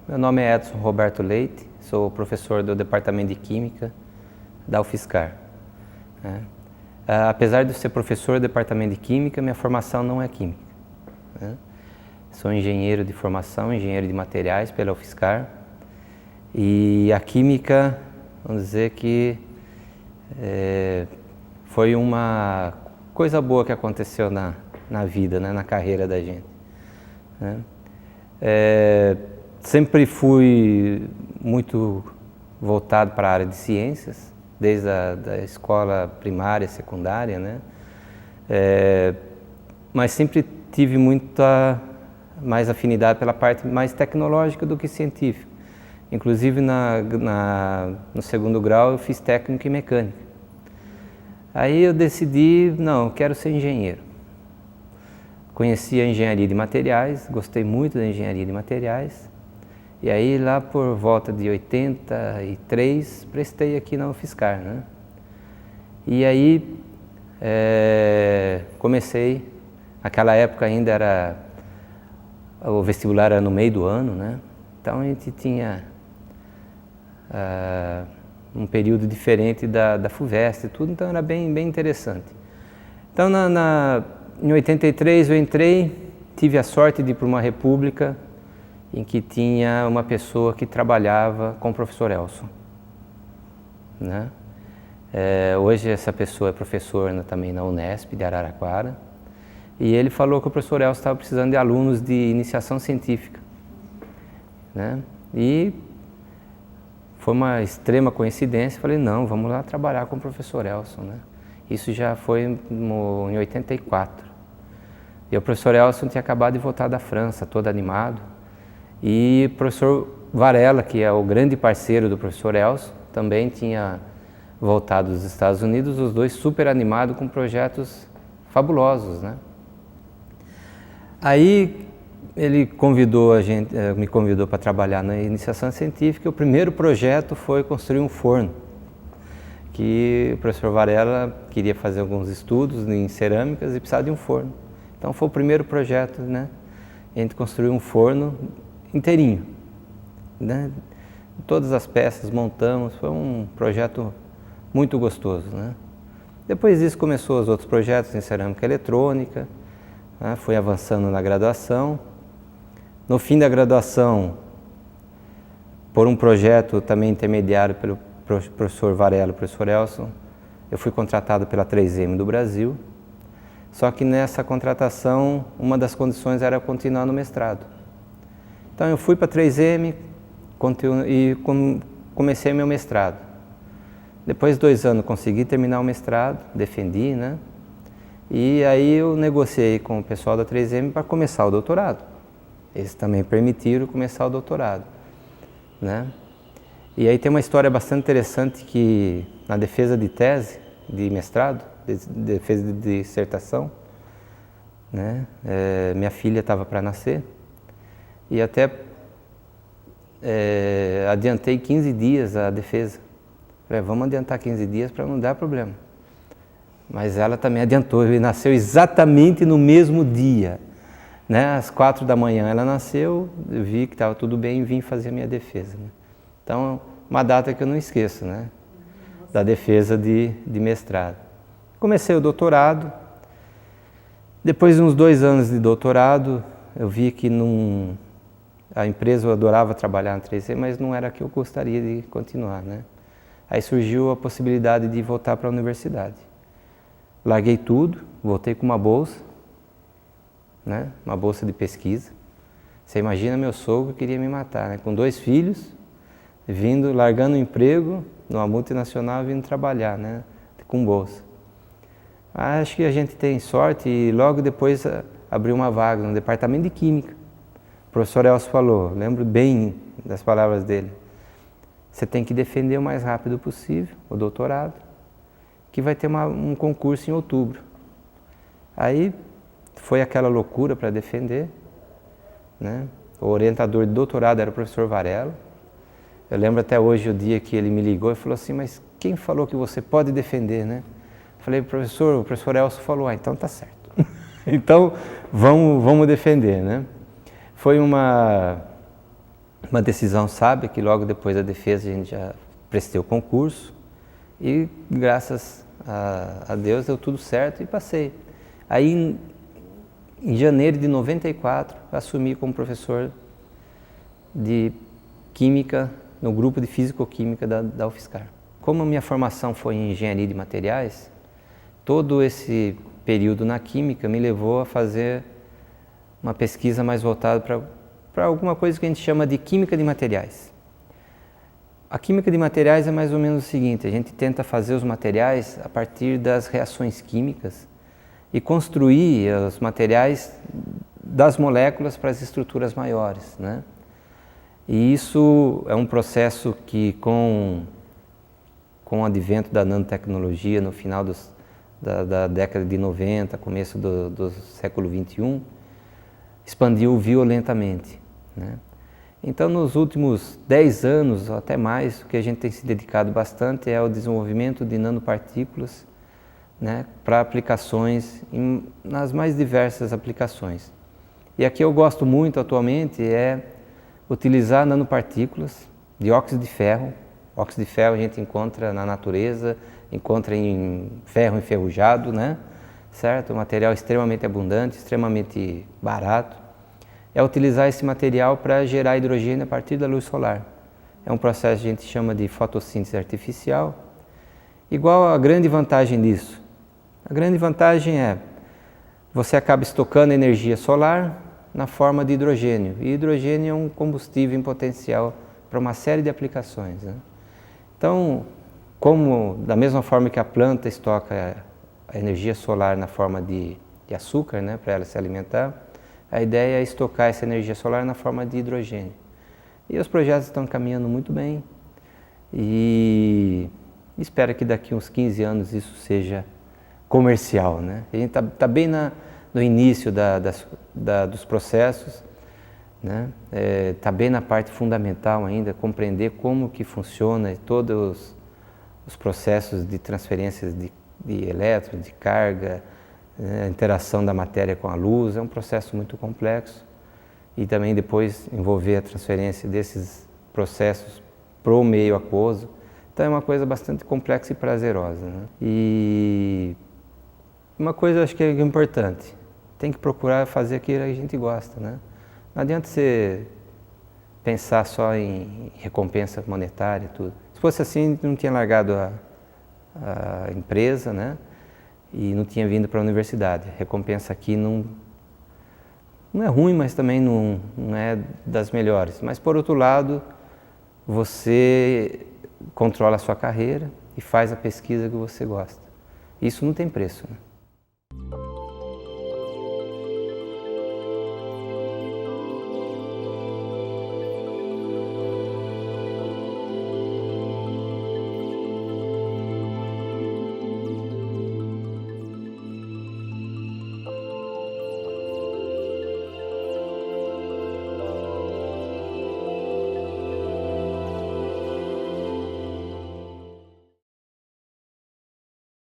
Meu nome é Edson Roberto Leite, sou professor do Departamento de Química da UFSCar. Apesar de ser professor do Departamento de Química, minha formação não é química. Sou engenheiro de formação, engenheiro de materiais pela UFSCar. E a química, vamos dizer que foi uma coisa boa que aconteceu na vida, né, na carreira da gente. Sempre fui muito voltado para a área de ciências, desde a escola primária, secundária, né? Mas sempre tive muita mais afinidade pela parte mais tecnológica do que científica. Inclusive no segundo grau eu fiz técnico em mecânica. Aí eu decidi, não, eu quero ser engenheiro. Conheci a engenharia de materiais, gostei muito da engenharia de materiais. E aí lá por volta de 83, prestei aqui na UFSCar, né? E aí comecei, naquela época ainda o vestibular era no meio do ano, né? Então a gente tinha um período diferente da FUVEST e tudo, então era bem interessante. Então em 83 eu entrei, tive a sorte de ir para uma república em que tinha uma pessoa que trabalhava com o professor Elson, né? Hoje essa pessoa é professor também na Unesp de Araraquara, e ele falou que o professor Elson estava precisando de alunos de iniciação científica, né? E foi uma extrema coincidência, falei, não, vamos lá trabalhar com o professor Elson, né? Isso já foi em 84. E o professor Elson tinha acabado de voltar da França, todo animado. E o professor Varela, que é o grande parceiro do professor Elson, também tinha voltado dos Estados Unidos, os dois super animados com projetos fabulosos, né? Aí ele me convidou para trabalhar na iniciação científica. O primeiro projeto foi construir um forno, que o professor Varela queria fazer alguns estudos em cerâmicas e precisava de um forno. Então foi o primeiro projeto, né? A gente construiu um forno inteirinho, né? Todas as peças montamos, foi um projeto muito gostoso, né? Depois disso começou os outros projetos em cerâmica eletrônica, né? Fui avançando na graduação. No fim da graduação, por um projeto também intermediário pelo professor Varela e professor Elson, eu fui contratado pela 3M do Brasil. Só que nessa contratação, uma das condições era continuar no mestrado. Então eu fui para a 3M e comecei meu mestrado. Depois de 2 anos consegui terminar o mestrado, defendi, né? E aí eu negociei com o pessoal da 3M para começar o doutorado. Eles também permitiram começar o doutorado, né? E aí tem uma história bastante interessante que na defesa de tese, de mestrado, defesa de dissertação, né? Minha filha estava para nascer e até adiantei 15 dias a defesa. Falei, vamos adiantar 15 dias para não dar problema. Mas ela também adiantou e nasceu exatamente no mesmo dia, né? Às 4 da manhã ela nasceu, eu vi que estava tudo bem e vim fazer a minha defesa, né? Então, uma data que eu não esqueço, né? Da defesa de mestrado. Comecei o doutorado. Depois de uns 2 anos de doutorado, eu vi que a empresa, eu adorava trabalhar na 3M, mas não era que eu gostaria de continuar, né? Aí surgiu a possibilidade de voltar para a universidade. Larguei tudo, voltei com uma bolsa, né? Uma bolsa de pesquisa. Você imagina meu sogro que queria me matar, né? Com 2 filhos, largando o emprego numa multinacional, vindo trabalhar, né? Com bolsa. Acho que a gente tem sorte e logo depois abriu uma vaga no departamento de Química. O professor Elcio falou, lembro bem das palavras dele, você tem que defender o mais rápido possível o doutorado, que vai ter um concurso em outubro. Aí foi aquela loucura para defender, né? O orientador de doutorado era o professor Varela. Eu lembro até hoje o dia que ele me ligou e falou assim, mas quem falou que você pode defender, né? Falei, professor, o professor Elcio falou, então tá certo. Então vamos defender, né? Foi uma uma decisão sábia, que logo depois da defesa a gente já prestei o concurso e graças a Deus deu tudo certo e passei. Aí em janeiro de 94 assumi como professor de Química no grupo de Físico-Química da UFSCar. Como a minha formação foi em Engenharia de Materiais, todo esse período na Química me levou a fazer uma pesquisa mais voltada para alguma coisa que a gente chama de Química de Materiais. A Química de Materiais é mais ou menos o seguinte: a gente tenta fazer os materiais a partir das reações químicas e construir os materiais das moléculas para as estruturas maiores, né? E isso é um processo que, com o advento da nanotecnologia no final da década de 90, começo do século 21, expandiu violentamente, né? Então, nos últimos 10 anos, ou até mais, o que a gente tem se dedicado bastante é ao desenvolvimento de nanopartículas, né, para aplicações, nas mais diversas aplicações. E aqui eu gosto muito atualmente é utilizar nanopartículas de óxido de ferro. Óxido de ferro a gente encontra na natureza, encontra em ferro enferrujado, né? Certo? Um material extremamente abundante, extremamente barato. É utilizar esse material para gerar hidrogênio a partir da luz solar. É um processo que a gente chama de fotossíntese artificial. Igual a grande vantagem disso? A grande vantagem é você acaba estocando energia solar na forma de hidrogênio. E hidrogênio é um combustível em potencial para uma série de aplicações, né? Então, da mesma forma que a planta estoca a energia solar na forma de açúcar, né, para ela se alimentar, a ideia é estocar essa energia solar na forma de hidrogênio. E os projetos estão caminhando muito bem e espero que daqui uns 15 anos isso seja comercial, né? A gente está bem no início dos processos, né? Está bem na parte fundamental ainda, compreender como que funciona todos os processos de transferência de elétrons, de carga, a interação da matéria com a luz. É um processo muito complexo e também depois envolver a transferência desses processos para o meio aquoso. Então é uma coisa bastante complexa e prazerosa, né? E uma coisa eu acho que é importante, tem que procurar fazer aquilo que a gente gosta, né? Não adianta você pensar só em recompensa monetária e tudo. Se fosse assim, não tinha largado a empresa, né? E não tinha vindo para a universidade. A recompensa aqui não é ruim, mas também não é das melhores. Mas, por outro lado, você controla a sua carreira e faz a pesquisa que você gosta. Isso não tem preço, né?